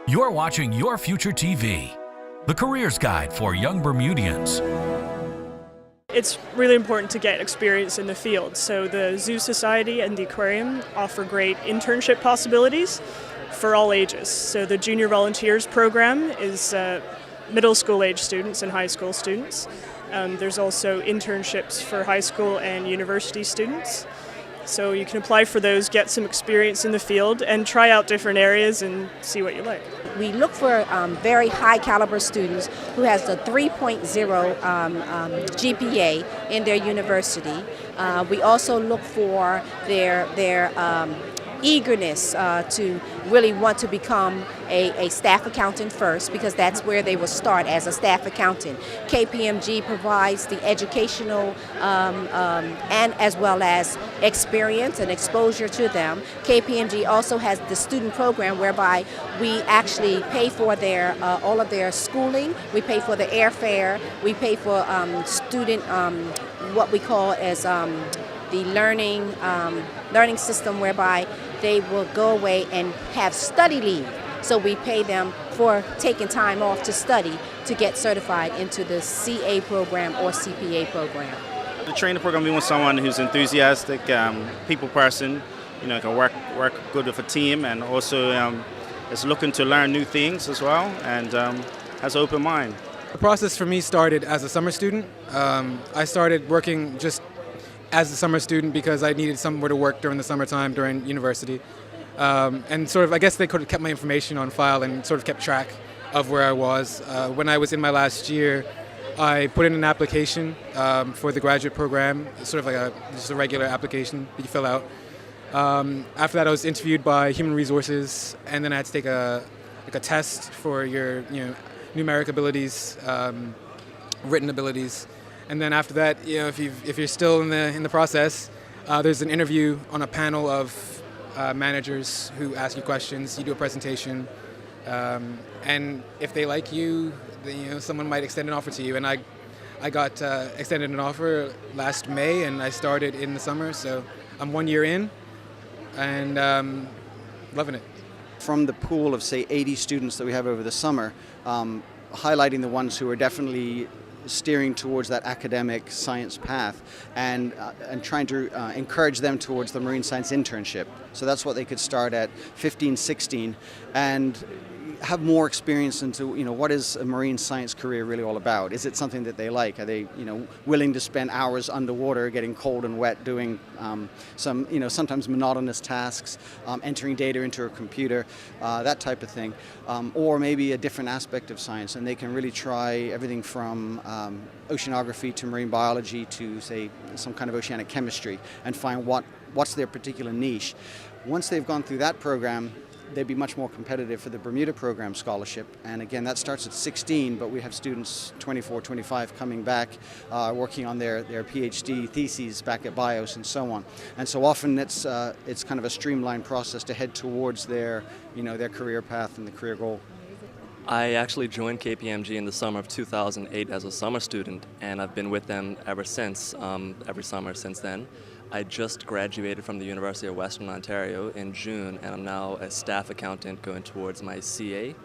You're watching Your Future TV, the careers guide for young Bermudians. It's really important to get experience in the field, so the Zoo Society and the aquarium offer great internship possibilities for all ages. So the Junior Volunteers program is middle school age students and high school students. There's also internships for high school and university students. So you can apply for those, get some experience in the field, and try out different areas and see what you like. We look for very high caliber students who has the 3.0 GPA in their university. We also look for their eagerness to really want to become a staff accountant first, because that's where they will start as a staff accountant. KPMG provides the educational and as well as experience and exposure to them. KPMG also has the student program whereby we actually pay for their all of their schooling. We pay for the airfare. We pay for student what we call as the learning system, whereby they will go away and have study leave. So we pay them for taking time off to study to get certified into the CA program or CPA program. The training program, we want someone who's enthusiastic, people person, can work good with a team, and also is looking to learn new things as well, and has an open mind. The process for me started as a summer student. I started working just as a summer student because I needed somewhere to work during the summertime during university. And sort of, I guess they could have kept my information on file and sort of kept track of where I was. When I was in my last year, I put in an application for the graduate program, sort of like just a regular application that you fill out. After that, I was interviewed by Human Resources, and then I had to take a test for your numeric abilities, written abilities. And then after that, if you're still in the process, there's an interview on a panel of managers who ask you questions. You do a presentation, and if they like you, then, someone might extend an offer to you. And I got extended an offer last May, and I started in the summer. So I'm 1 year in, and loving it. From the pool of, say, 80 students that we have over the summer, highlighting the ones who are definitely steering towards that academic science path, and trying to encourage them towards the marine science internship. So that's what they could start at 15, 16, and have more experience into what is a marine science career really all about. Is it something that they like? Are they willing to spend hours underwater getting cold and wet doing some sometimes monotonous tasks, entering data into a computer, that type of thing, or maybe a different aspect of science, and they can really try everything from oceanography to marine biology to, say, some kind of oceanic chemistry, and find what's their particular niche. Once they've gone through that program, they'd be much more competitive for the Bermuda program scholarship. And again, that starts at 16, but we have students 24, 25 coming back, working on their PhD theses back at BIOS and so on. And so often it's kind of a streamlined process to head towards their career path and the career goal. I actually joined KPMG in the summer of 2008 as a summer student, and I've been with them ever since, every summer since then. I just graduated from the University of Western Ontario in June, and I'm now a staff accountant going towards my CA.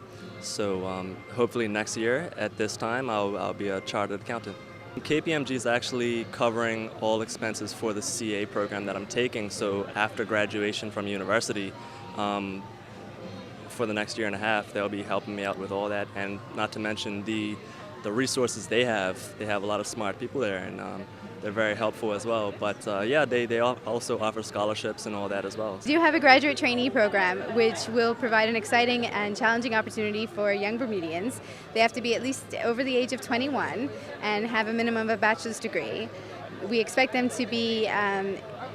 So hopefully next year at this time I'll be a chartered accountant. KPMG is actually covering all expenses for the CA program that I'm taking, so after graduation from university, for the next year and a half, they'll be helping me out with all that, and not to mention the resources they have. They have a lot of smart people there, and they're very helpful as well. But yeah, they also offer scholarships and all that as well. We do have a graduate trainee program which will provide an exciting and challenging opportunity for young Bermudians. They have to be at least over the age of 21 and have a minimum of a bachelor's degree. We expect them to be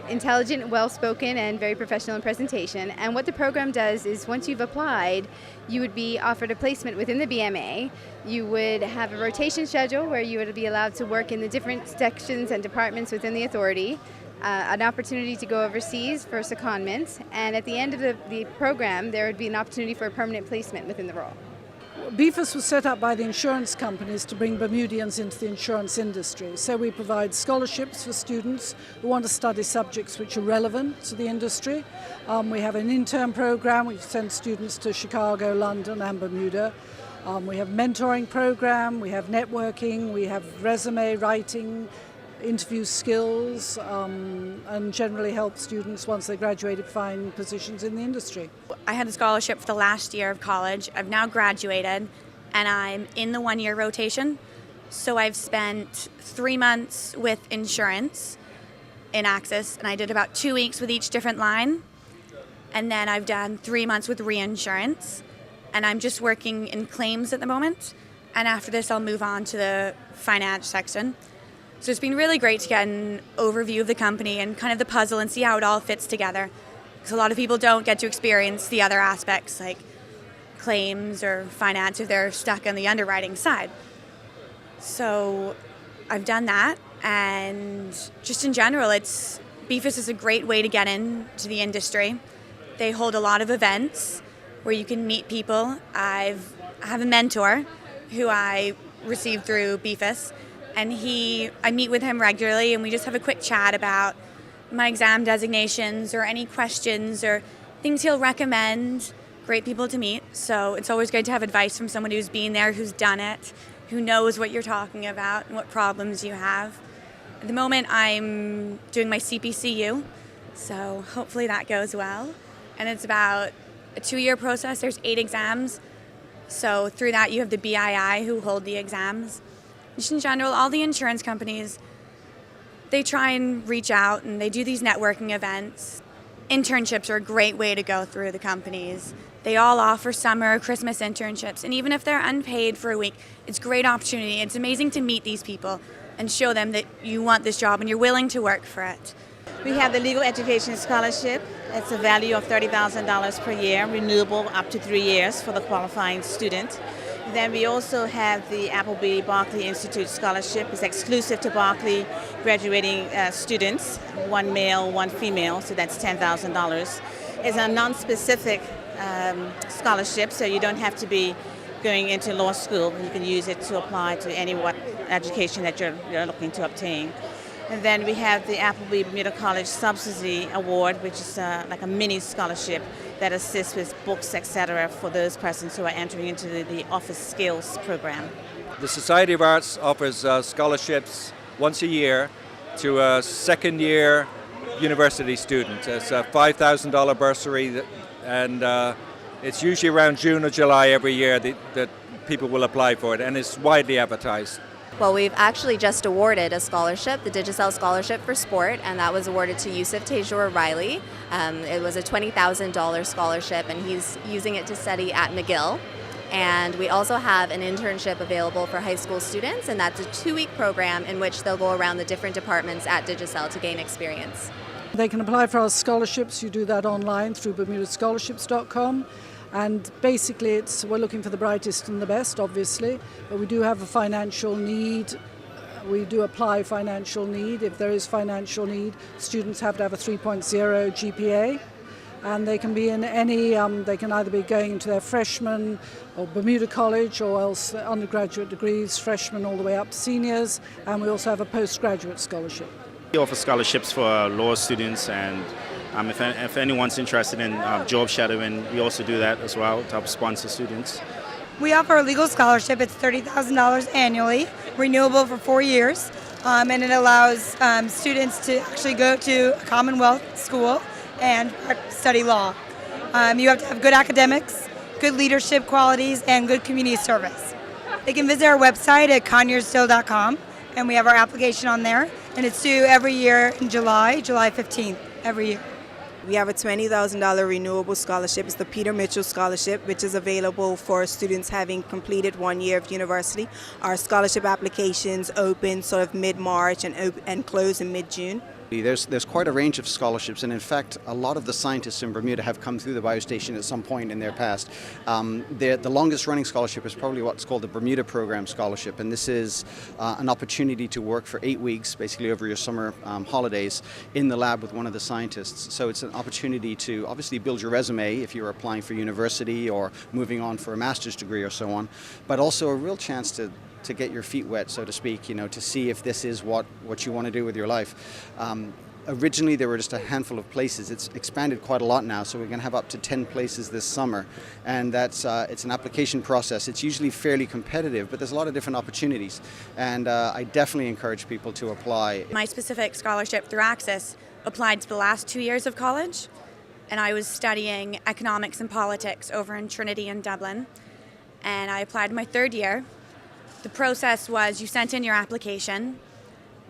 intelligent, well-spoken, and very professional in presentation. And what the program does is, once you've applied, you would be offered a placement within the BMA. You would have a rotation schedule where you would be allowed to work in the different sections and departments within the authority, an opportunity to go overseas for secondment, and at the end of the program, there would be an opportunity for a permanent placement within the role. BFIS was set up by the insurance companies to bring Bermudians into the insurance industry. So we provide scholarships for students who want to study subjects which are relevant to the industry. We have an intern program which sends students to Chicago, London and Bermuda. We have mentoring program, we have networking, we have resume writing, interview skills, and generally help students once they graduated find positions in the industry. I had a scholarship for the last year of college. I've now graduated and I'm in the one-year rotation. So I've spent 3 months with insurance in Axis and I did about 2 weeks with each different line. And then I've done 3 months with reinsurance and I'm just working in claims at the moment. And after this I'll move on to the finance section. So it's been really great to get an overview of the company and kind of the puzzle and see how it all fits together. Because a lot of people don't get to experience the other aspects like claims or finance if they're stuck on the underwriting side. So I've done that, and just in general, BFIS is a great way to get into the industry. They hold a lot of events where you can meet people. I have a mentor who I received through BFIS, and I meet with him regularly and we just have a quick chat about my exam designations or any questions or things he'll recommend. Great people to meet. So it's always good to have advice from someone who's been there, who's done it, who knows what you're talking about and what problems you have. At the moment I'm doing my CPCU, so hopefully that goes well. And it's about a 2-year process. There's 8 exams. So through that you have the BII who hold the exams. Just in general, all the insurance companies, they try and reach out and they do these networking events. Internships are a great way to go through the companies. They all offer summer or Christmas internships, and even if they're unpaid for a week, it's a great opportunity. It's amazing to meet these people and show them that you want this job and you're willing to work for it. We have the Legal Education Scholarship. It's a value of $30,000 per year, renewable up to 3 years for the qualifying student. Then we also have the Appleby Barclay Institute Scholarship. It's exclusive to Barclay graduating students, 1 male, 1 female, so that's $10,000. It's a non-specific scholarship, so you don't have to be going into law school. You can use it to apply to any education that you're looking to obtain. And then we have the Appleby Bermuda College Subsidy Award, which is like a mini scholarship that assists with books, etc., for those persons who are entering into the office skills program. The Society of Arts offers scholarships once a year to a second-year university student. It's a $5,000 bursary, and it's usually around June or July every year that people will apply for it, and it's widely advertised. Well, we've actually just awarded a scholarship, the Digicel Scholarship for Sport, and that was awarded to Yusuf Tejur Riley. It was a $20,000 scholarship, and he's using it to study at McGill. And we also have an internship available for high school students, and that's a 2-week program in which they'll go around the different departments at Digicel to gain experience. They can apply for our scholarships. You do that online through bermudascholarships.com. And basically we're looking for the brightest and the best, obviously, but we do have a financial need. We do apply financial need. If there is financial need, students have to have a 3.0 GPA, and they can be in any, they can either be going into their freshman or Bermuda College, or else undergraduate degrees, freshmen all the way up to seniors, and we also have a postgraduate scholarship. We offer scholarships for law students, and if anyone's interested in job shadowing, we also do that as well to help sponsor students. We offer a legal scholarship. It's $30,000 annually, renewable for 4 years, and it allows students to actually go to a Commonwealth school and study law. You have to have good academics, good leadership qualities, and good community service. They can visit our website at conyerstill.com, and we have our application on there, and it's due every year in July 15th, every year. We have a $20,000 renewable scholarship. It's the Peter Mitchell Scholarship, which is available for students having completed 1 year of university. Our scholarship applications open sort of mid-March and close in mid-June. There's quite a range of scholarships, and in fact, a lot of the scientists in Bermuda have come through the biostation at some point in their past. The longest running scholarship is probably what's called the Bermuda Program Scholarship, and this is an opportunity to work for 8 weeks, basically over your summer holidays, in the lab with one of the scientists. So it's an opportunity to obviously build your resume if you're applying for university or moving on for a master's degree or so on, but also a real chance to get your feet wet, so to speak, you know, to see if this is what you want to do with your life. Originally there were just a handful of places. It's expanded quite a lot now, so we're going to have up to 10 places this summer, and that's it's an application process. It's usually fairly competitive, but there's a lot of different opportunities, and I definitely encourage people to apply. My specific scholarship through Access applied to the last 2 years of college, and I was studying economics and politics over in Trinity in Dublin, and I applied my 3rd year. The process was you sent in your application,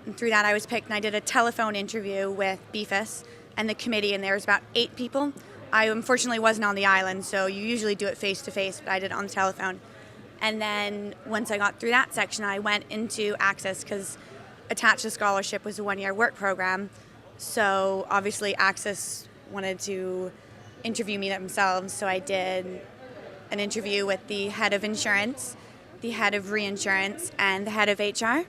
and through that I was picked, and I did a telephone interview with BFIS and the committee, and there was about 8 people. I unfortunately wasn't on the island, so you usually do it face-to-face, but I did it on the telephone. And then once I got through that section, I went into Access, because attached to scholarship was a 1-year work program, so obviously Access wanted to interview me themselves, so I did an interview with the head of insurance, the head of reinsurance, and the head of HR.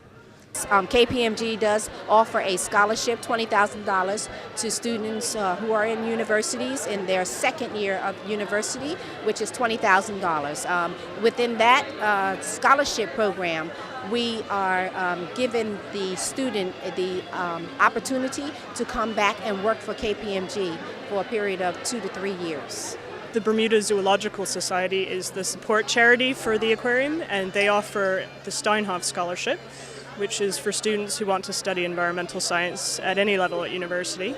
KPMG does offer a scholarship, $20,000, to students who are in universities in their 2nd year of university, which is $20,000. Within that scholarship program, we are giving the student the opportunity to come back and work for KPMG for a period of 2 to 3 years. The Bermuda Zoological Society is the support charity for the aquarium, and they offer the Steinhoff Scholarship, which is for students who want to study environmental science at any level at university.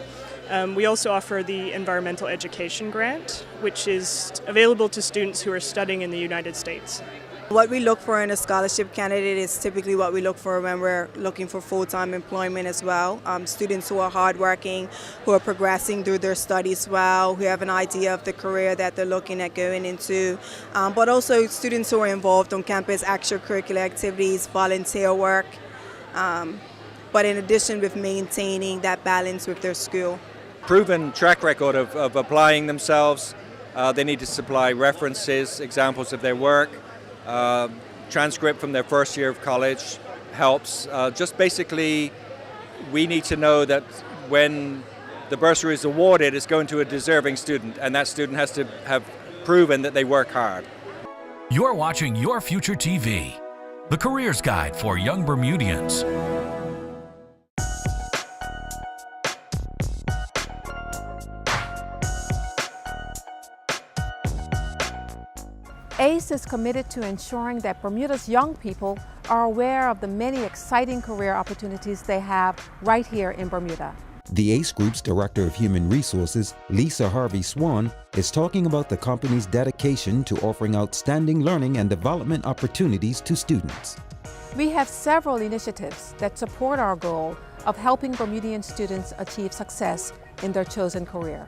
We also offer the Environmental Education Grant, which is available to students who are studying in the United States. What we look for in a scholarship candidate is typically what we look for when we're looking for full-time employment as well. Students who are hardworking, who are progressing through their studies well, who have an idea of the career that they're looking at going into, but also students who are involved on campus extracurricular activities, volunteer work, but in addition with maintaining that balance with their school. Proven track record of applying themselves. They need to supply references, examples of their work. Transcript from their 1st year of college helps. Just basically, we need to know that when the bursary is awarded, it's going to a deserving student, and that student has to have proven that they work hard. You're watching Your Future TV, the careers guide for young Bermudians. ACE is committed to ensuring that Bermuda's young people are aware of the many exciting career opportunities they have right here in Bermuda. The ACE Group's Director of Human Resources, Lisa Harvey Swan, is talking about the company's dedication to offering outstanding learning and development opportunities to students. We have several initiatives that support our goal of helping Bermudian students achieve success in their chosen career.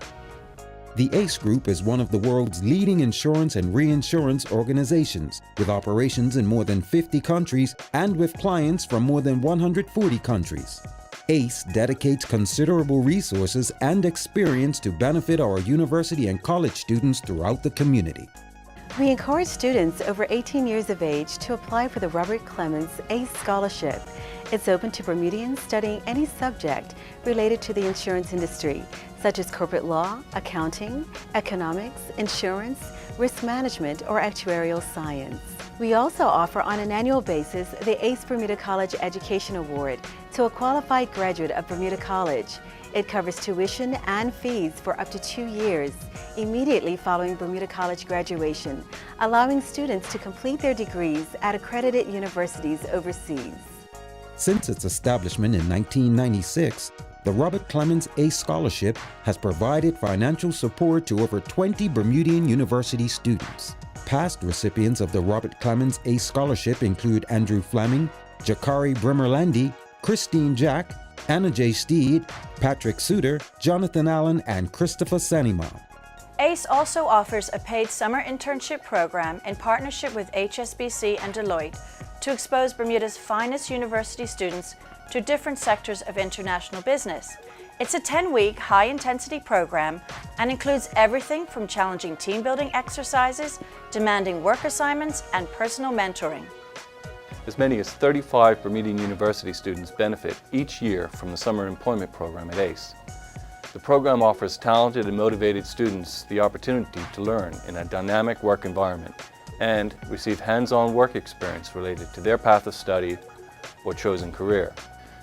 The ACE Group is one of the world's leading insurance and reinsurance organizations, with operations in more than 50 countries and with clients from more than 140 countries. ACE dedicates considerable resources and experience to benefit our university and college students throughout the community. We encourage students over 18 years of age to apply for the Robert Clements ACE Scholarship. It's open to Bermudians studying any subject related to the insurance industry, such as corporate law, accounting, economics, insurance, risk management, or actuarial science. We also offer on an annual basis the ACE Bermuda College Education Award to a qualified graduate of Bermuda College. It covers tuition and fees for up to 2 years, immediately following Bermuda College graduation, allowing students to complete their degrees at accredited universities overseas. Since its establishment in 1996, the Robert Clements ACE Scholarship has provided financial support to over 20 Bermudian university students. Past recipients of the Robert Clements ACE Scholarship include Andrew Fleming, Jakari Brimmerlandi, Christine Jack, Anna J. Steed, Patrick Suter, Jonathan Allen, and Christopher Sanima. ACE also offers a paid summer internship program in partnership with HSBC and Deloitte to expose Bermuda's finest university students to different sectors of international business. It's a 10-week, high-intensity program and includes everything from challenging team-building exercises, demanding work assignments, and personal mentoring. As many as 35 Bermudian University students benefit each year from the Summer Employment Program at ACE. The program offers talented and motivated students the opportunity to learn in a dynamic work environment and receive hands-on work experience related to their path of study or chosen career.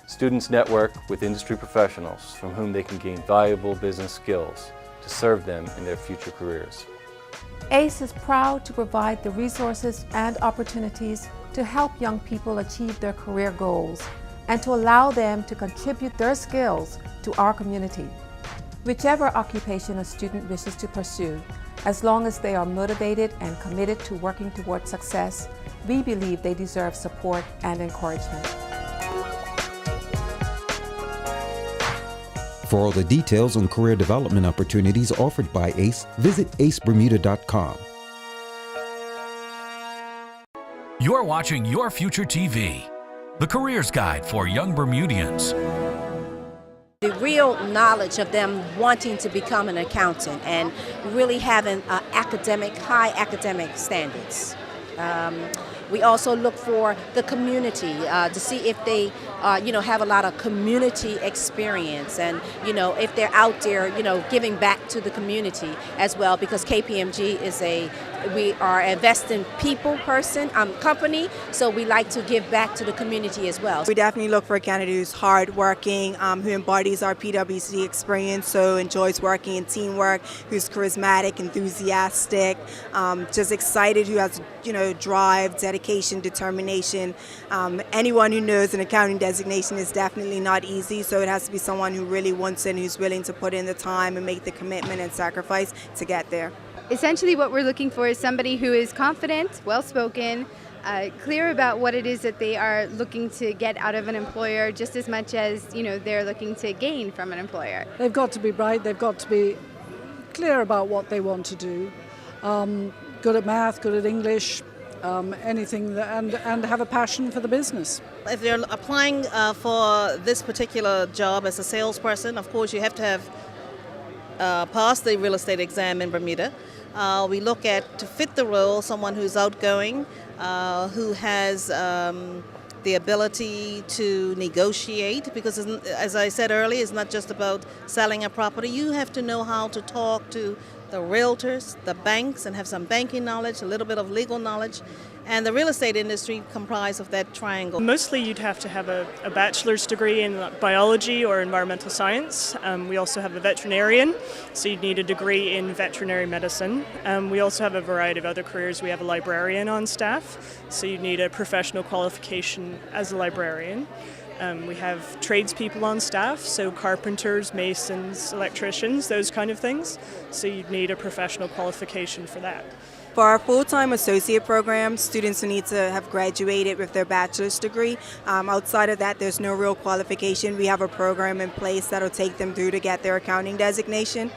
Students network with industry professionals from whom they can gain valuable business skills to serve them in their future careers. ACE is proud to provide the resources and opportunities to help young people achieve their career goals and to allow them to contribute their skills to our community. Whichever occupation a student wishes to pursue, as long as they are motivated and committed to working towards success, we believe they deserve support and encouragement. For all the details on career development opportunities offered by ACE, visit acebermuda.com. You're watching Your Future TV, the careers guide for young Bermudians. The real knowledge of them wanting to become an accountant and really having high academic standards. We also look for the community to see if they, have a lot of community experience, and if they're out there, giving back to the community as well. Because KPMG is we are an invest in people company, so we like to give back to the community as well. We definitely look for a candidate who's hardworking, who embodies our PwC experience, so enjoys working in teamwork, who's charismatic, enthusiastic, just excited, who has drive, dedication, determination. Anyone who knows an accounting designation is definitely not easy, so it has to be someone who really wants it and who's willing to put in the time and make the commitment and sacrifice to get there. Essentially what we're looking for is somebody who is confident, well-spoken, clear about what it is that they are looking to get out of an employer, just as much as they're looking to gain from an employer. They've got to be bright, they've got to be clear about what they want to do, good at math, good at English, anything, and have a passion for the business. If you're applying for this particular job as a salesperson, of course you have to have passed the real estate exam in Bermuda. We look at, to fit the role, someone who's outgoing, who has the ability to negotiate, because as I said earlier, it's not just about selling a property. You have to know how to talk to the realtors, the banks, and have some banking knowledge, a little bit of legal knowledge. And the real estate industry comprised of that triangle. Mostly you'd have to have a bachelor's degree in biology or environmental science. We also have a veterinarian, so you'd need a degree in veterinary medicine. We also have a variety of other careers. We have a librarian on staff, so you'd need a professional qualification as a librarian. We have tradespeople on staff, so carpenters, masons, electricians, those kind of things. So you'd need a professional qualification for that. For our full-time associate program, students need to have graduated with their bachelor's degree. Outside of that, there's no real qualification. We have a program in place that'll take them through to get their accounting designation.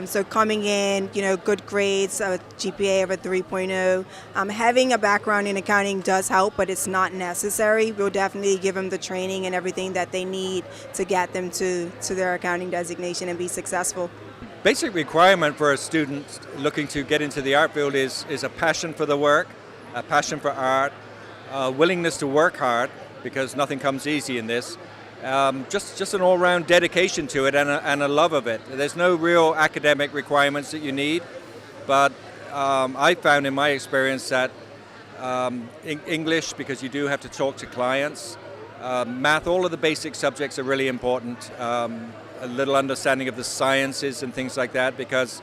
So coming in, good grades, a GPA of a 3.0. Having a background in accounting does help, but it's not necessary. We'll definitely give them the training and everything that they need to get them to their accounting designation and be successful. Basic requirement for a student looking to get into the art field is a passion for the work, a passion for art, a willingness to work hard, because nothing comes easy in this. Just an all-round dedication to it and a love of it. There's no real academic requirements that you need, but I found in my experience that English, because you do have to talk to clients, math, all of the basic subjects are really important. A little understanding of the sciences and things like that, because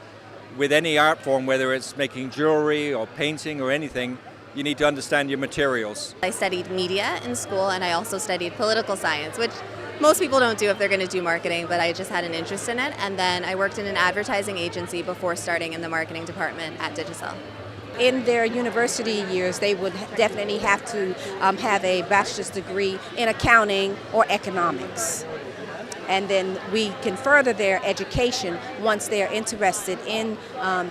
with any art form, whether it's making jewelry or painting or anything, you need to understand your materials. I studied media in school, and I also studied political science, which most people don't do if they're going to do marketing, but I just had an interest in it. And then I worked in an advertising agency before starting in the marketing department at Digicel. In their university years, they would definitely have to have a bachelor's degree in accounting or economics. and then we can further their education once they're interested in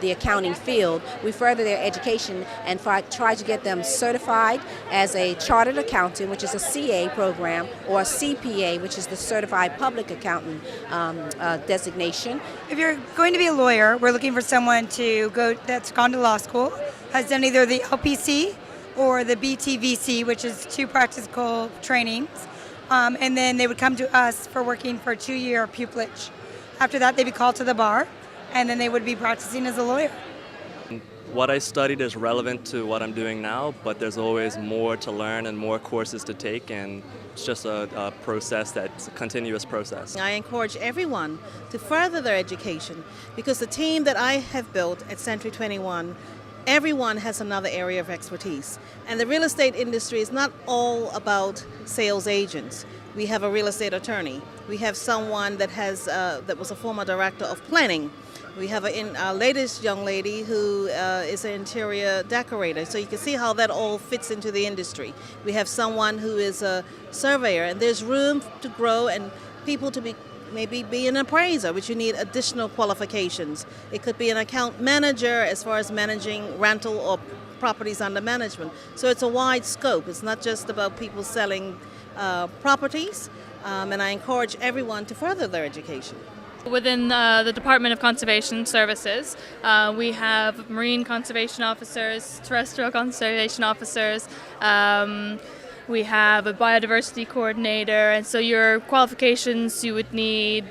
the accounting field. We further their education and try to get them certified as a chartered accountant, which is a CA program, or a CPA, which is the Certified Public Accountant designation. If you're going to be a lawyer, we're looking for someone that's gone to law school, has done either the LPC or the BTVC, which is 2 practical trainings, and then they would come to us for working for a 2-year pupillage. After that, they'd be called to the bar, and then they would be practicing as a lawyer. What I studied is relevant to what I'm doing now, but there's always more to learn and more courses to take, and it's just a process that's a continuous process. I encourage everyone to further their education, because the team that I have built at Century 21, everyone has another area of expertise. And the real estate industry is not all about sales agents. We have a real estate attorney. We have someone that that was a former director of planning. We have our latest young lady who is an interior decorator. So you can see how that all fits into the industry. We have someone who is a surveyor, and there's room to grow and people to maybe be an appraiser, which you need additional qualifications. It could be an account manager as far as managing rental or properties under management. So it's a wide scope. It's not just about people selling properties, and I encourage everyone to further their education. Within the Department of Conservation Services, we have marine conservation officers, terrestrial conservation officers, we have a biodiversity coordinator, and so your qualifications, you would need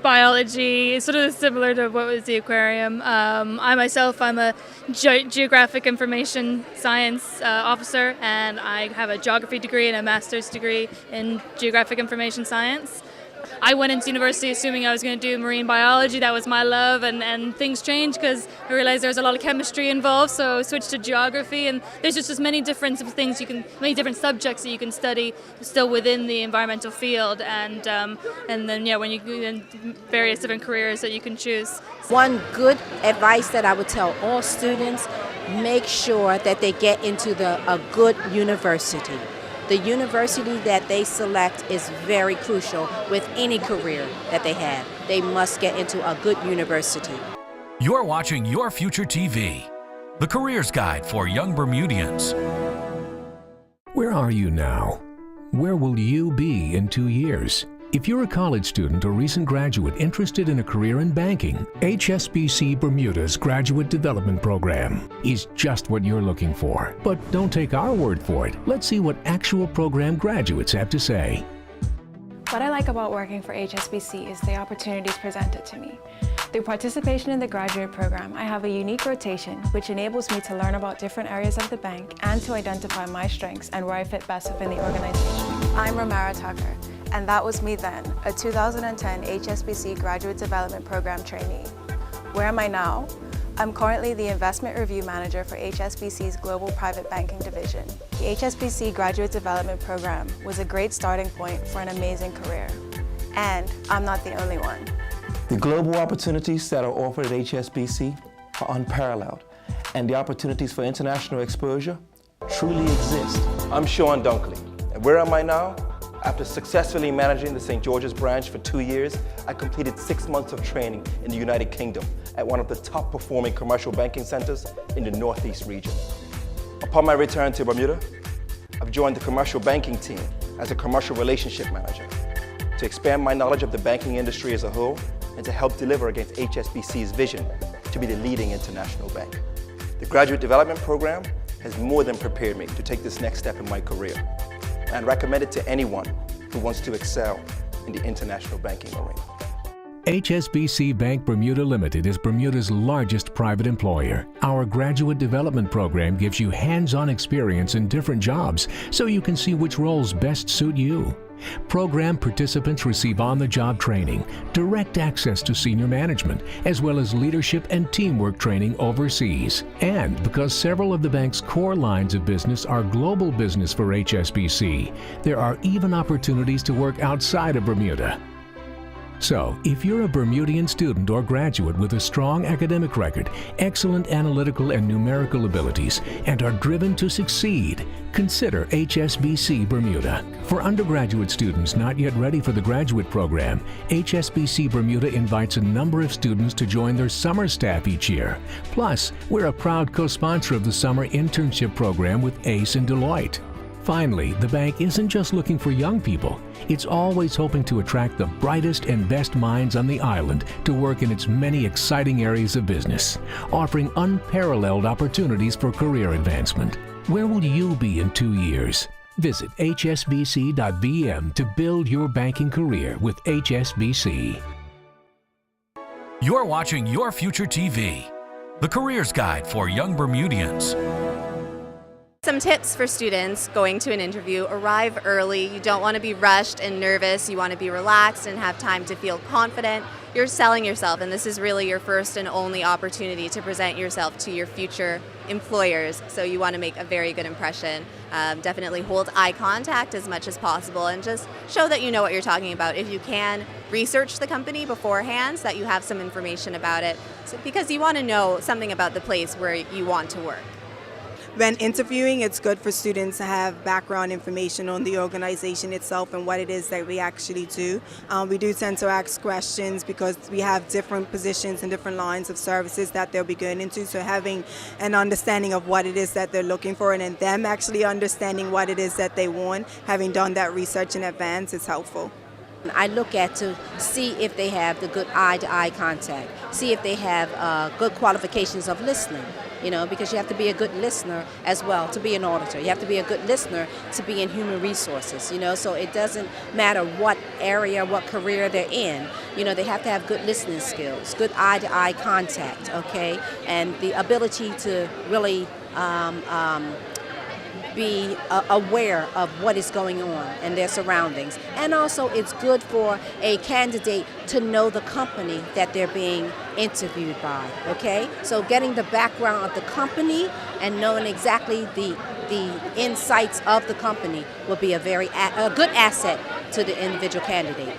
biology, sort of similar to what was the aquarium. I myself, I'm a geographic information science officer, and I have a geography degree and a master's degree in geographic information science. I went into university assuming I was going to do marine biology. That was my love, and things changed because I realized there was a lot of chemistry involved, so I switched to geography, and there's just many different things many different subjects that you can study still within the environmental field, and then when you various different careers that you can choose. One good advice that I would tell all students: make sure that they get into a good university. The university that they select is very crucial with any career that they have. They must get into a good university. You're watching Your Future TV, the careers guide for young Bermudians. Where are you now? Where will you be in 2 years? If you're a college student or recent graduate interested in a career in banking, HSBC Bermuda's Graduate Development Program is just what you're looking for. But don't take our word for it. Let's see what actual program graduates have to say. What I like about working for HSBC is the opportunities presented to me. Through participation in the graduate program, I have a unique rotation which enables me to learn about different areas of the bank and to identify my strengths and where I fit best within the organization. I'm Ramara Tucker, and that was me then, a 2010 HSBC Graduate Development Program trainee. Where am I now? I'm currently the Investment Review Manager for HSBC's Global Private Banking Division. The HSBC Graduate Development Program was a great starting point for an amazing career. And I'm not the only one. The global opportunities that are offered at HSBC are unparalleled, and the opportunities for international exposure truly exist. I'm Sean Dunkley, and where am I now? After successfully managing the St. George's branch for 2 years, I completed 6 months of training in the United Kingdom at one of the top performing commercial banking centers in the Northeast region. Upon my return to Bermuda, I've joined the commercial banking team as a commercial relationship manager to expand my knowledge of the banking industry as a whole and to help deliver against HSBC's vision to be the leading international bank. The Graduate Development Program has more than prepared me to take this next step in my career, and recommend it to anyone who wants to excel in the international banking arena. HSBC Bank Bermuda Limited is Bermuda's largest private employer. Our graduate development program gives you hands-on experience in different jobs so you can see which roles best suit you. Program participants receive on-the-job training, direct access to senior management, as well as leadership and teamwork training overseas. And because several of the bank's core lines of business are global business for HSBC, there are even opportunities to work outside of Bermuda. So, if you're a Bermudian student or graduate with a strong academic record, excellent analytical and numerical abilities, and are driven to succeed, consider HSBC Bermuda. For undergraduate students not yet ready for the graduate program, HSBC Bermuda invites a number of students to join their summer staff each year. Plus, we're a proud co-sponsor of the summer internship program with ACE and Deloitte. Finally, the bank isn't just looking for young people. It's always hoping to attract the brightest and best minds on the island to work in its many exciting areas of business, offering unparalleled opportunities for career advancement. Where will you be in 2 years? Visit hsbc.bm to build your banking career with HSBC. You're watching Your Future TV, the careers guide for young Bermudians. Some tips for students going to an interview: arrive early. You don't want to be rushed and nervous. You want to be relaxed and have time to feel confident. You're selling yourself, and this is really your first and only opportunity to present yourself to your future employers. So you want to make a very good impression. Definitely hold eye contact as much as possible and just show that you know what you're talking about. If you can, research the company beforehand so that you have some information about it, because you want to know something about the place where you want to work. When interviewing, it's good for students to have background information on the organization itself and what it is that we actually do. We do tend to ask questions because we have different positions and different lines of services that they'll be going into. So having an understanding of what it is that they're looking for and then them actually understanding what it is that they want, having done that research in advance, is helpful. I look at to see if they have the good eye-to-eye contact, see if they have good qualifications of listening, because you have to be a good listener as well to be an auditor. You have to be a good listener to be in human resources, so it doesn't matter what area, what career they're in, they have to have good listening skills, good eye-to-eye contact, okay, and the ability to really be aware of what is going on in their surroundings. And also it's good for a candidate to know the company that they're being interviewed by, okay? So getting the background of the company and knowing exactly the insights of the company will be a good asset to the individual candidate.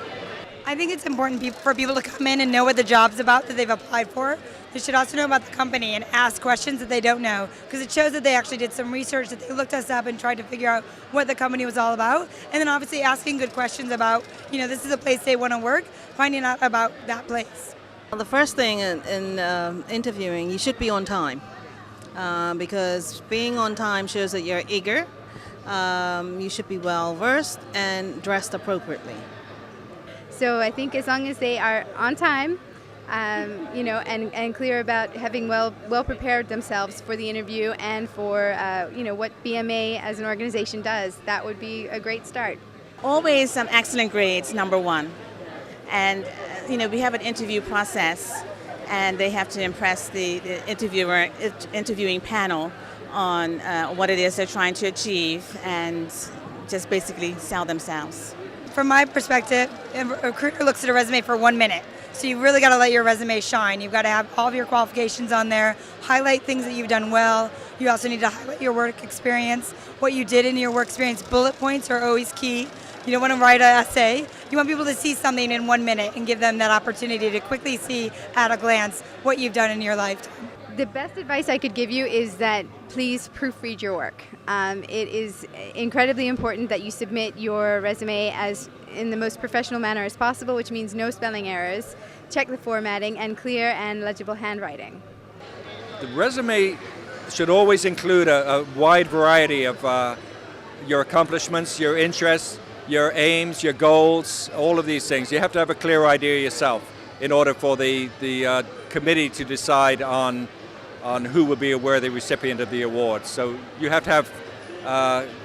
I think it's important for people to come in and know what the job's about that they've applied for. They should also know about the company and ask questions that they don't know, because it shows that they actually did some research, that they looked us up and tried to figure out what the company was all about. And then obviously asking good questions about, this is a place they want to work, finding out about that place. Well, the first thing in interviewing, you should be on time, because being on time shows that you're eager. You should be well versed and dressed appropriately. So I think as long as they are on time, and clear about having well prepared themselves for the interview and for what BMA as an organization does, that would be a great start. Always some excellent grades, number one. And we have an interview process, and they have to impress the interviewing panel on what it is they're trying to achieve and just basically sell themselves. From my perspective, a recruiter looks at a resume for 1 minute. So you really got to let your resume shine. You've got to have all of your qualifications on there, highlight things that you've done well. You also need to highlight your work experience. What you did in your work experience, bullet points are always key. You don't want to write an essay. You want people to see something in 1 minute and give them that opportunity to quickly see at a glance what you've done in your lifetime. The best advice I could give you is that please proofread your work. It is incredibly important that you submit your resume as in the most professional manner as possible, which means no spelling errors, check the formatting, and clear and legible handwriting. The resume should always include a wide variety of your accomplishments, your interests, your aims, your goals, all of these things. You have to have a clear idea yourself in order for the committee to decide on who will be a worthy recipient of the award. So you have to have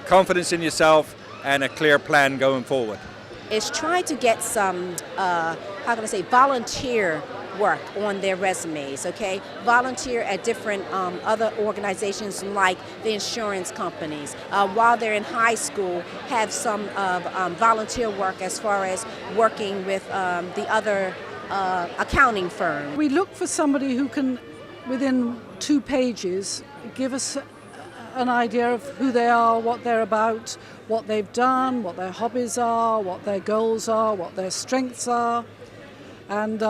confidence in yourself and a clear plan going forward. Is try to get some, volunteer work on their resumes, okay? Volunteer at different other organizations like the insurance companies. While they're in high school, have some volunteer work as far as working with the other accounting firm. We look for somebody who can, within 2 pages, give us an idea of who they are, what they're about, what they've done, what their hobbies are, what their goals are, what their strengths are. and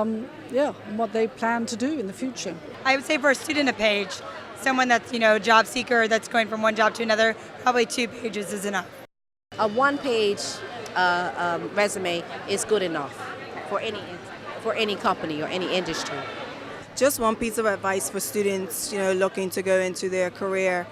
what they plan to do in the future. I would say for a student a page, someone that's a job seeker that's going from one job to another, probably 2 pages is enough. A one-page resume is good enough for any company or any industry. Just one piece of advice for students, looking to go into their career.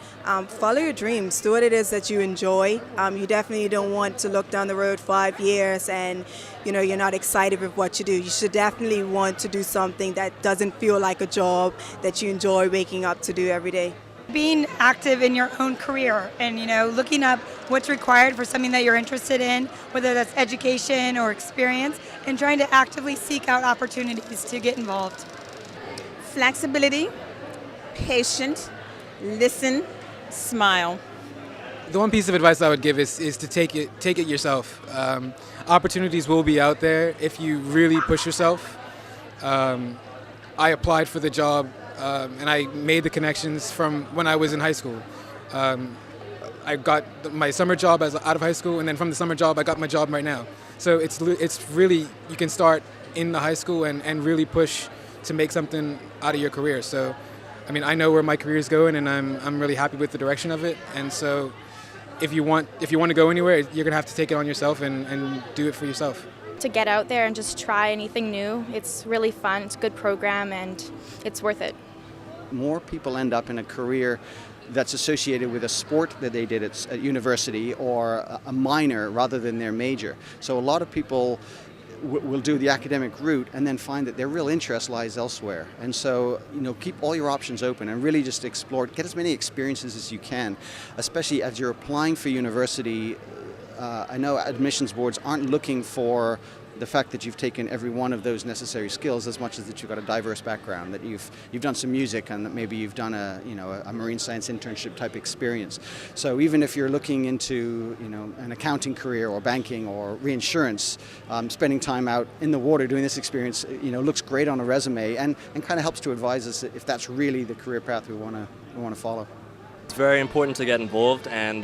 Follow your dreams. Do what it is that you enjoy. You definitely don't want to look down the road 5 years and, you're not excited with what you do. You should definitely want to do something that doesn't feel like a job, that you enjoy waking up to do every day. Being active in your own career and, looking up what's required for something that you're interested in, whether that's education or experience, and trying to actively seek out opportunities to get involved. Flexibility, patient, listen, smile. The one piece of advice I would give is to take it yourself. Opportunities will be out there if you really push yourself. I applied for the job and I made the connections from when I was in high school. I got my summer job out of high school, and then from the summer job I got my job right now. So it's really, you can start in the high school and really push to make something out of your career. So, I know where my career is going, and I'm really happy with the direction of it. And so, if you want to go anywhere, you're gonna have to take it on yourself and do it for yourself. To get out there and just try anything new, it's really fun. It's a good program, and it's worth it. More people end up in a career that's associated with a sport that they did at university or a minor rather than their major. So a lot of people will do the academic route and then find that their real interest lies elsewhere. And so, keep all your options open and really just explore, get as many experiences as you can, especially as you're applying for university. I know admissions boards aren't looking for the fact that you've taken every one of those necessary skills as much as that you've got a diverse background, that you've done some music, and that maybe you've done a marine science internship type experience. So even if you're looking into an accounting career or banking or reinsurance, spending time out in the water doing this experience looks great on a resume and kind of helps to advise us if that's really the career path we want to follow. It's very important to get involved, and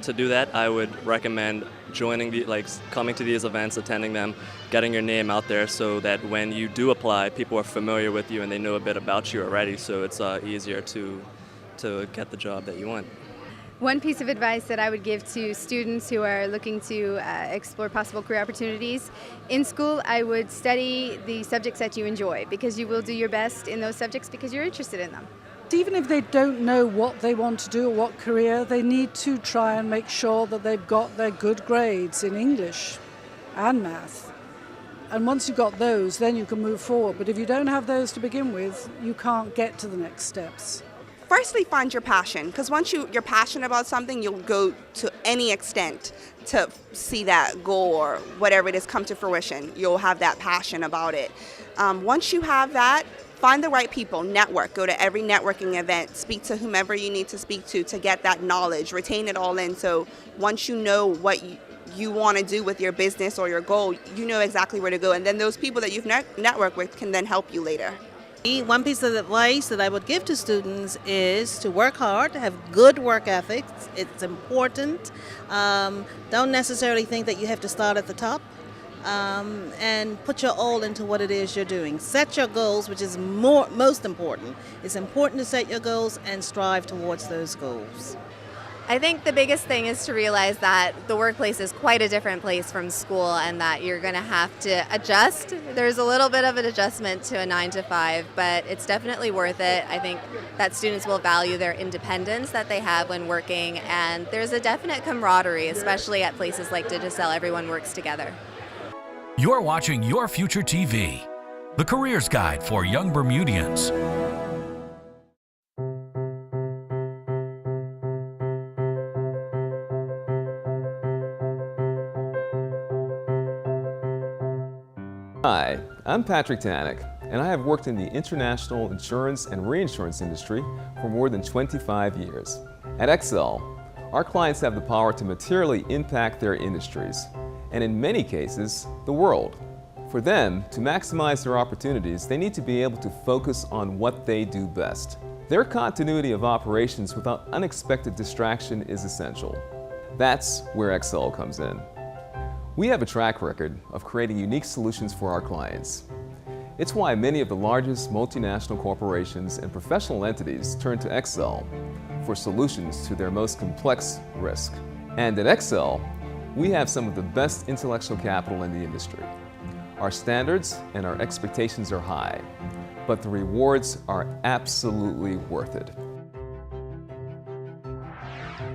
to do that I would recommend coming to these events, attending them, getting your name out there so that when you do apply, people are familiar with you and they know a bit about you already, so it's easier to get the job that you want. One piece of advice that I would give to students who are looking to explore possible career opportunities, in school I would study the subjects that you enjoy, because you will do your best in those subjects because you're interested in them. Even if they don't know what they want to do or what career, they need to try and make sure that they've got their good grades in English and math. And once you've got those, then you can move forward. But if you don't have those to begin with, you can't get to the next steps. Firstly, find your passion, because once you're passionate about something, you'll go to any extent to see that goal or whatever it is come to fruition. You'll have that passion about it. Once you have that, find the right people, network, go to every networking event, speak to whomever you need to speak to get that knowledge, retain it all in, so once you know what you want to do with your business or your goal, you know exactly where to go, and then those people that you've networked with can then help you later. One piece of advice that I would give to students is to work hard, have good work ethics. It's important. Don't necessarily think that you have to start at the top. And put your all into what it is you're doing. Set your goals, which is most important. It's important to set your goals and strive towards those goals. I think the biggest thing is to realize that the workplace is quite a different place from school, and that you're going to have to adjust. There's a little bit of an adjustment to a 9 to 5, but it's definitely worth it. I think that students will value their independence that they have when working, and there's a definite camaraderie, especially at places like Digicel. Everyone works together. You're watching Your Future TV, the careers guide for young Bermudians. Hi, I'm Patrick Tannick, and I have worked in the international insurance and reinsurance industry for more than 25 years. At Excel, our clients have the power to materially impact their industries, and in many cases, the world. For them to maximize their opportunities, they need to be able to focus on what they do best. Their continuity of operations without unexpected distraction is essential. That's where Excel comes in. We have a track record of creating unique solutions for our clients. It's why many of the largest multinational corporations and professional entities turn to Excel for solutions to their most complex risk. And at Excel, we have some of the best intellectual capital in the industry. Our standards and our expectations are high, but the rewards are absolutely worth it.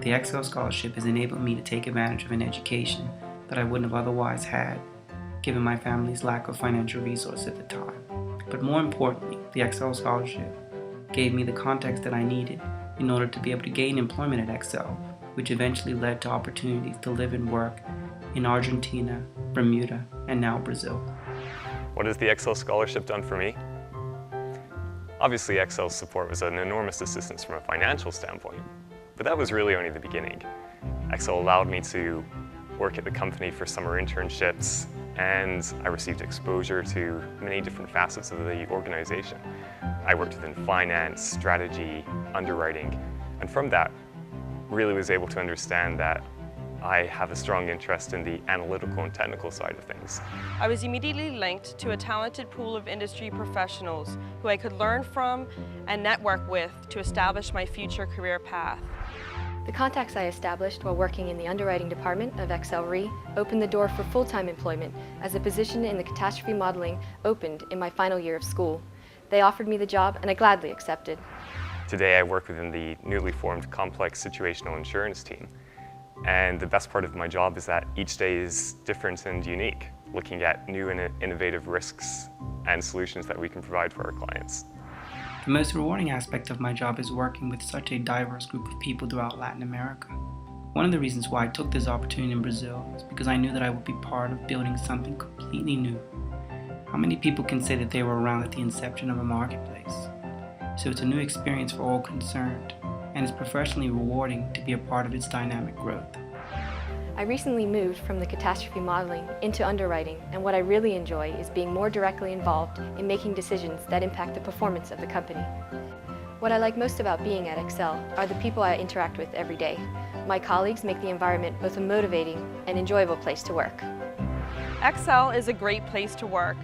The Excel Scholarship has enabled me to take advantage of an education that I wouldn't have otherwise had, given my family's lack of financial resources at the time. But more importantly, the Excel Scholarship gave me the context that I needed in order to be able to gain employment at Excel, which eventually led to opportunities to live and work in Argentina, Bermuda, and now Brazil. What has the Excel Scholarship done for me? Obviously, Excel's support was an enormous assistance from a financial standpoint, but that was really only the beginning. Excel allowed me to work at the company for summer internships, and I received exposure to many different facets of the organization. I worked within finance, strategy, underwriting, and from that, really was able to understand that I have a strong interest in the analytical and technical side of things. I was immediately linked to a talented pool of industry professionals who I could learn from and network with to establish my future career path. The contacts I established while working in the underwriting department of Excel Re opened the door for full-time employment as a position in the catastrophe modeling opened in my final year of school. They offered me the job and I gladly accepted. Today I work within the newly formed complex situational insurance team. And the best part of my job is that each day is different and unique, looking at new and innovative risks and solutions that we can provide for our clients. The most rewarding aspect of my job is working with such a diverse group of people throughout Latin America. One of the reasons why I took this opportunity in Brazil is because I knew that I would be part of building something completely new. How many people can say that they were around at the inception of a marketplace? So it's a new experience for all concerned, and it's professionally rewarding to be a part of its dynamic growth. I recently moved from the catastrophe modeling into underwriting, and what I really enjoy is being more directly involved in making decisions that impact the performance of the company. What I like most about being at Excel are the people I interact with every day. My colleagues make the environment both a motivating and enjoyable place to work. Excel is a great place to work.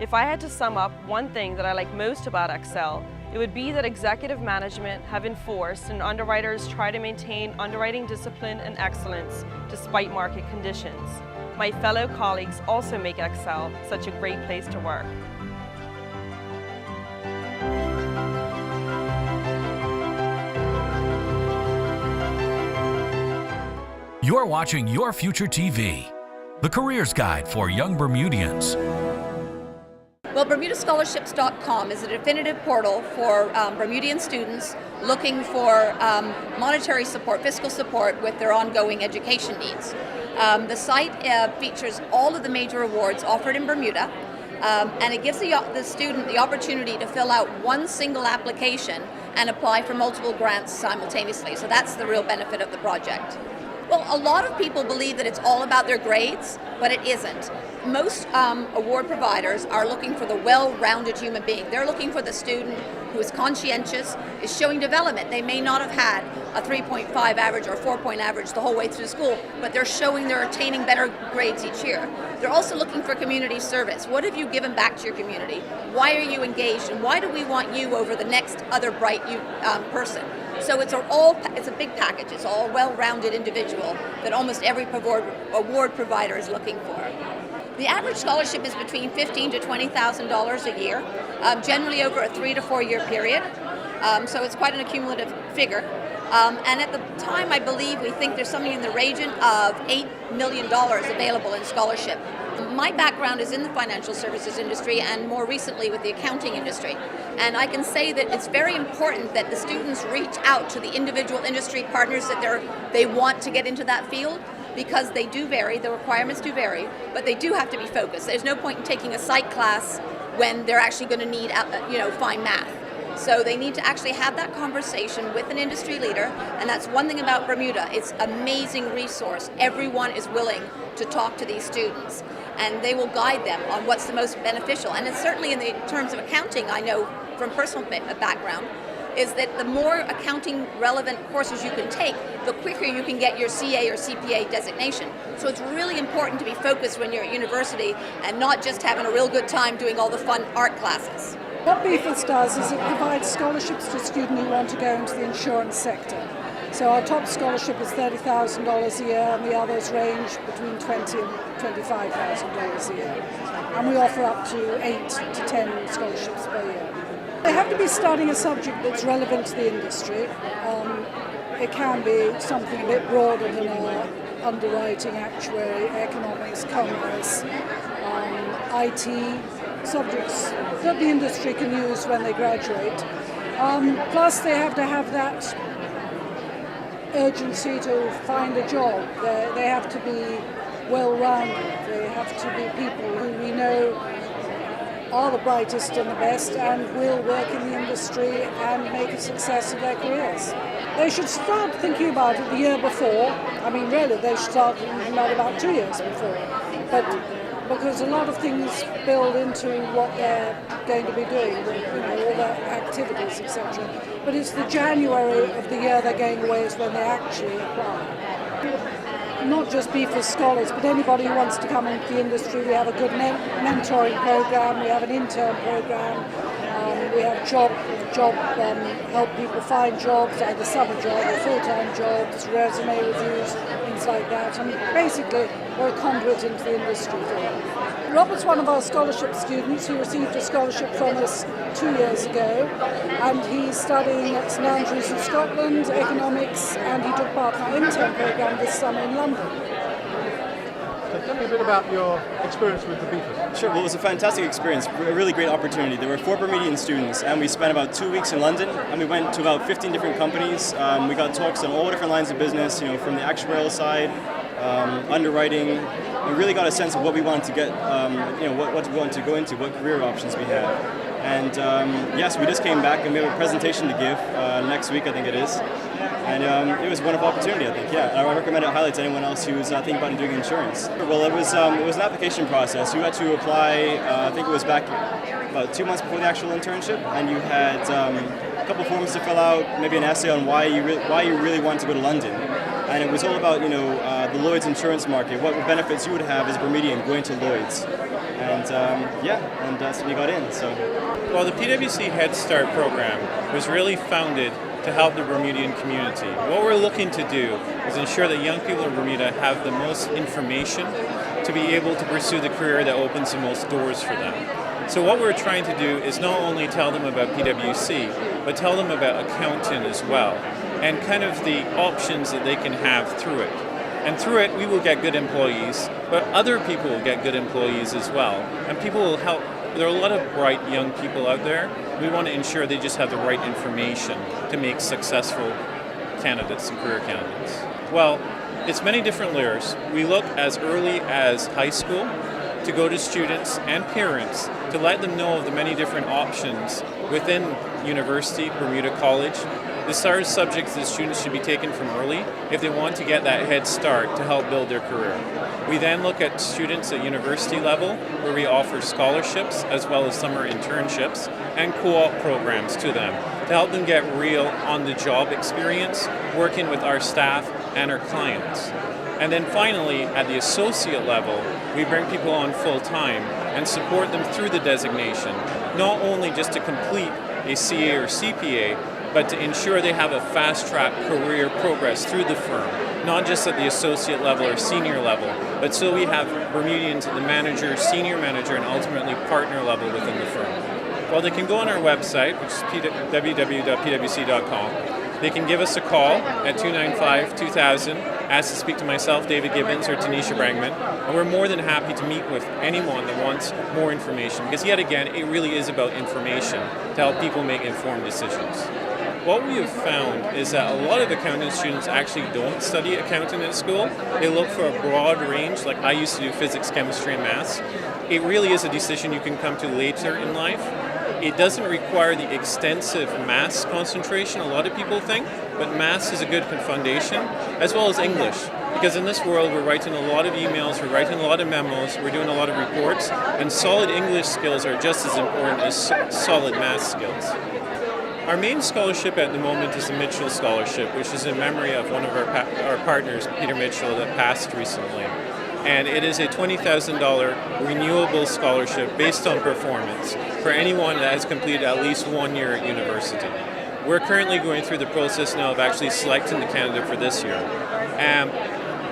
If I had to sum up one thing that I like most about Excel, it would be that executive management have enforced and underwriters try to maintain underwriting discipline and excellence despite market conditions. My fellow colleagues also make Excel such a great place to work. You're watching Your Future TV, the careers guide for young Bermudians. Well, BermudaScholarships.com is a definitive portal for Bermudian students looking for monetary support, fiscal support with their ongoing education needs. The site features all of the major awards offered in Bermuda, and it gives the student the opportunity to fill out one single application and apply for multiple grants simultaneously. So that's the real benefit of the project. Well, a lot of people believe that it's all about their grades, but it isn't. Most award providers are looking for the well-rounded human being. They're looking for the student who is conscientious, is showing development. They may not have had a 3.5 average or 4-point average the whole way through school, but they're showing they're attaining better grades each year. They're also looking for community service. What have you given back to your community? Why are you engaged? And why do we want you over the next other bright person? So it's a big package. It's all well-rounded individual that almost every award provider is looking for. The average scholarship is between $15,000 to $20,000 a year, generally over a 3 to 4 year period. So it's quite an accumulative figure. And at the time, I believe we think there's something in the region of $8 million available in scholarship. My background is in the financial services industry and more recently with the accounting industry. And I can say that it's very important that the students reach out to the individual industry partners that they want to get into that field, because they do vary, the requirements do vary, but they do have to be focused. There's no point in taking a psych class when they're actually going to need, fine math. So they need to actually have that conversation with an industry leader, and that's one thing about Bermuda. It's an amazing resource. Everyone is willing to talk to these students, and they will guide them on what's the most beneficial. And it's certainly in the terms of accounting, I know from personal background, is that the more accounting relevant courses you can take, the quicker you can get your CA or CPA designation. So it's really important to be focused when you're at university and not just having a real good time doing all the fun art classes. What BFIS does is it provides scholarships to students who want to go into the insurance sector. So our top scholarship is $30,000 a year, and the others range between $20,000 and $25,000 a year. And we offer up to 8 to 10 scholarships per year. They have to be studying a subject that's relevant to the industry. It can be something a bit broader than underwriting, actuary, economics, commerce, IT, subjects that the industry can use when they graduate. Plus they have to have that urgency to find a job. They have to be well-rounded. They have to be people who we know are the brightest and the best and will work in the industry and make a success of their careers. They should start thinking about it the year before. I mean, really, they should start thinking about 2 years before. But because a lot of things build into what they're going to be doing, all their activities, etc. But it's the January of the year they're going away is when they actually apply. Not just BFIS scholars, but anybody who wants to come into the industry. We have a good mentoring program, we have an intern program, we have help people find jobs, either summer job or full-time jobs, resume reviews, things like that. And basically, we're a conduit into the industry. Robert's one of our scholarship students. He received a scholarship from us 2 years ago, and he's studying at St Andrews in Scotland, economics, and he took part in our intern program this summer in London. So tell me a bit about your experience with the BFIS. Sure, well, it was a fantastic experience, a really great opportunity. There were 4 Bermudian students, and we spent about 2 weeks in London, and we went to about 15 different companies. We got talks on all different lines of business, from the actuarial side, underwriting. We really got a sense of what we wanted to get, what we wanted to go into, what career options we had. And yes, we just came back and we have a presentation to give next week, I think it is. And it was a wonderful opportunity, I think, yeah. And I recommend it highly to anyone else who's thinking about doing insurance. Well, it was an application process. You had to apply, I think it was back about 2 months before the actual internship, and you had a couple forms to fill out, maybe an essay on why you really wanted to go to London. And it was all about, the Lloyd's insurance market, what benefits you would have as a Bermudian going to Lloyd's. And that's when you got in. So, well, the PwC Head Start program was really founded to help the Bermudian community. What we're looking to do is ensure that young people in Bermuda have the most information to be able to pursue the career that opens the most doors for them. So what we're trying to do is not only tell them about PwC, but tell them about accounting as well, and kind of the options that they can have through it. And through it, we will get good employees, but other people will get good employees as well. And people will help. There are a lot of bright young people out there. We want to ensure they just have the right information to make successful candidates and career candidates. Well, it's many different layers. We look as early as high school to go to students and parents to let them know of the many different options within university, Bermuda College. These are subjects that students should be taken from early if they want to get that head start to help build their career. We then look at students at university level where we offer scholarships as well as summer internships and co-op programs to them to help them get real on-the-job experience working with our staff and our clients. And then finally, at the associate level, we bring people on full-time and support them through the designation, not only just to complete a CA or CPA, but to ensure they have a fast-track career progress through the firm, not just at the associate level or senior level, but so we have Bermudians at the manager, senior manager, and ultimately partner level within the firm. Well, they can go on our website, which is www.pwc.com. They can give us a call at 295-2000, ask to speak to myself, David Gibbons, or Tanisha Brangman, and we're more than happy to meet with anyone that wants more information, because yet again, it really is about information to help people make informed decisions. What we have found is that a lot of accounting students actually don't study accounting at school. They look for a broad range, like I used to do physics, chemistry, and maths. It really is a decision you can come to later in life. It doesn't require the extensive maths concentration a lot of people think, but maths is a good foundation, as well as English. Because in this world, we're writing a lot of emails, we're writing a lot of memos, we're doing a lot of reports, and solid English skills are just as important as solid math skills. Our main scholarship at the moment is the Mitchell Scholarship, which is in memory of one of our partners, Peter Mitchell, that passed recently. And it is a $20,000 renewable scholarship based on performance for anyone that has completed at least 1 year at university. We're currently going through the process now of actually selecting the candidate for this year.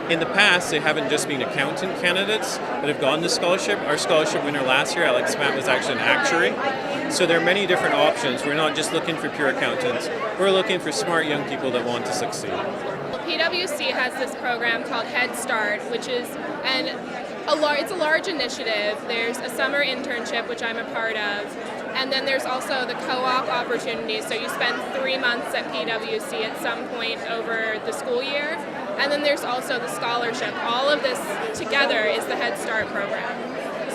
In the past, they haven't just been accountant candidates that have gotten the scholarship. Our scholarship winner last year, Alex Matt, was actually an actuary. So there are many different options. We're not just looking for pure accountants. We're looking for smart young people that want to succeed. PwC has this program called Head Start, which is it's a large initiative. There's a summer internship, which I'm a part of, and then there's also the co-op opportunity. So you spend 3 months at PwC at some point over the school year, and then there's also the scholarship. All of this together is the Head Start program.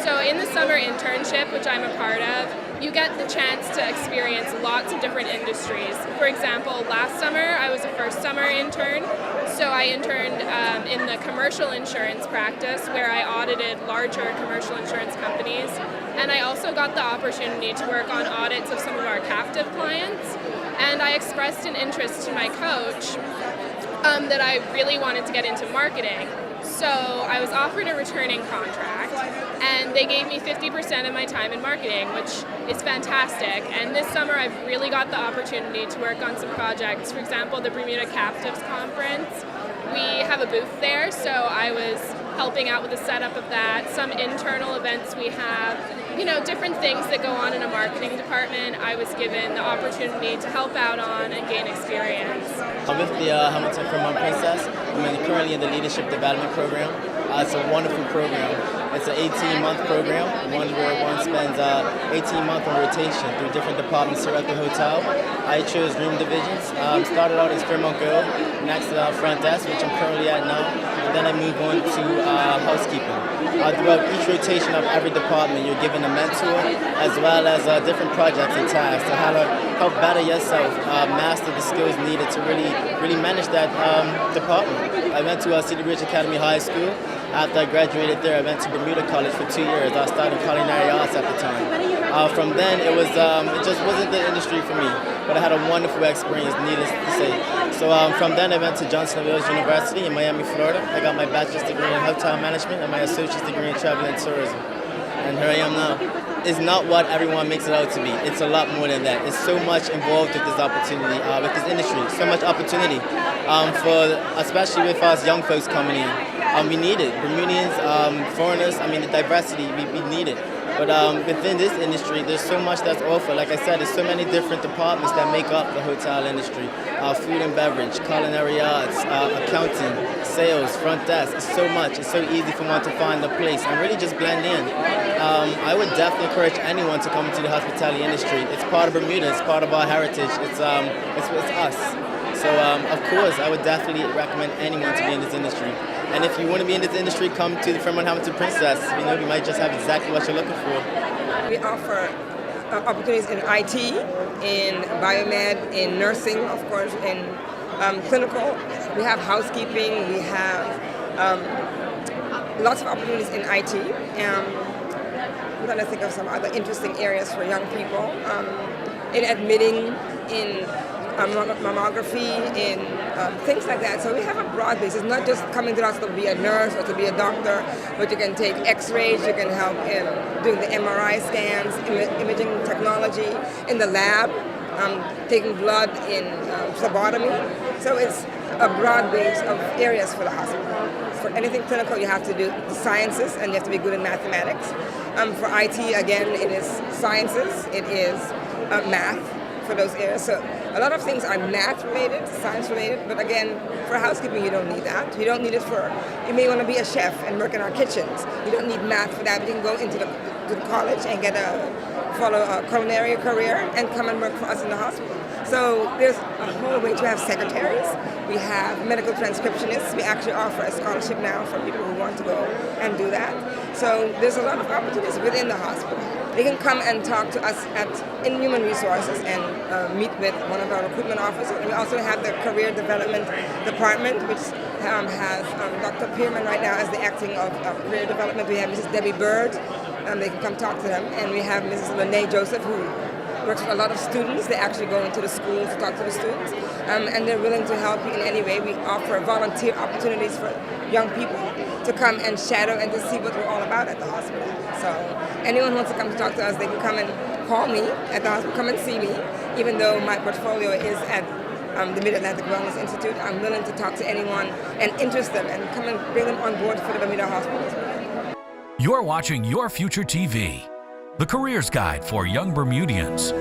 So in the summer internship, which I'm a part of, you get the chance to experience lots of different industries. For example, last summer I was a first summer intern, so I interned in the commercial insurance practice where I audited larger commercial insurance companies, and I also got the opportunity to work on audits of some of our captive clients, and I expressed an interest to my coach that I really wanted to get into marketing. So I was offered a returning contract, and they gave me 50% of my time in marketing, which is fantastic. And this summer I've really got the opportunity to work on some projects. For example, the Bermuda Captives Conference. We have a booth there, so I was helping out with the setup of that. Some internal events we have, different things that go on in a marketing department. I was given the opportunity to help out on and gain experience. I'm with the Hamilton Fremont Princess. I'm currently in the Leadership Development Program. It's a wonderful program. It's an 18-month program, one where one spends 18 months on rotation through different departments here at the hotel. I chose room divisions. Started out as Fremont Girl, next to front desk, which I'm currently at now. And then I move on to housekeeping. Throughout each rotation of every department, you're given a mentor as well as different projects and tasks to help better yourself, master the skills needed to really manage that department. I went to Cedar Ridge Academy High School. After I graduated there, I went to Bermuda College for 2 years. I studied culinary arts at the time. From then, it just wasn't the industry for me, but I had a wonderful experience, needless to say. So from then, I went to Johnson & Wales University in Miami, Florida. I got my bachelor's degree in hotel management and my associate's degree in travel and tourism. And here I am now. It's not what everyone makes it out to be. It's a lot more than that. It's so much involved with this opportunity, with this industry. So much opportunity, especially with us young folks coming in. We need it. Bermudians, foreigners, the diversity, we need it. But within this industry, there's so much that's offered. Like I said, there's so many different departments that make up the hotel industry. Food and beverage, culinary arts, accounting, sales, front desk. It's so much. It's so easy for one to find a place and really just blend in. I would definitely encourage anyone to come into the hospitality industry. It's part of Bermuda. It's part of our heritage. It's us. So of course, I would definitely recommend anyone to be in this industry. And if you want to be in this industry, come to the Fremont Hamilton Princess. We might just have exactly what you're looking for. We offer opportunities in IT, in biomed, in nursing, of course, in clinical. We have housekeeping. We have lots of opportunities in IT. I'm trying to think of some other interesting areas for young people. In admitting, in mammography, in things like that. So we have a broad base. It's not just coming to us to be a nurse or to be a doctor, but you can take x-rays, you can help in doing the MRI scans, imaging technology, in the lab, taking blood in phlebotomy. So it's a broad base of areas for the hospital. For anything clinical, you have to do the sciences and you have to be good in mathematics. For IT, again, it is sciences, it is math for those areas. So a lot of things are math related, science related, but again, for housekeeping, you don't need that. You don't need it for, you may want to be a chef and work in our kitchens. You don't need math for that, but you can go into the college and follow a culinary career and come and work for us in the hospital. So there's a whole range. We have secretaries, we have medical transcriptionists. We actually offer a scholarship now for people who want to go and do that. So there's a lot of opportunities within the hospital. They can come and talk to us in Human Resources and meet with one of our recruitment officers. And we also have the Career Development Department, which has Dr. Pierman right now as the acting of Career Development. We have Mrs. Debbie Bird. They can come talk to them. And we have Mrs. Lene Joseph, who works with a lot of students. They actually go into the schools to talk to the students, and they're willing to help you in any way. We offer volunteer opportunities for young people to come and shadow and to see what we're all about at the hospital. So anyone who wants to come to talk to us, they can come and call me at the hospital, come and see me. Even though my portfolio is at the Mid-Atlantic Wellness Institute, I'm willing to talk to anyone and interest them and come and bring them on board for the Bermuda Hospital as well. You're watching Your Future TV, the careers guide for young Bermudians.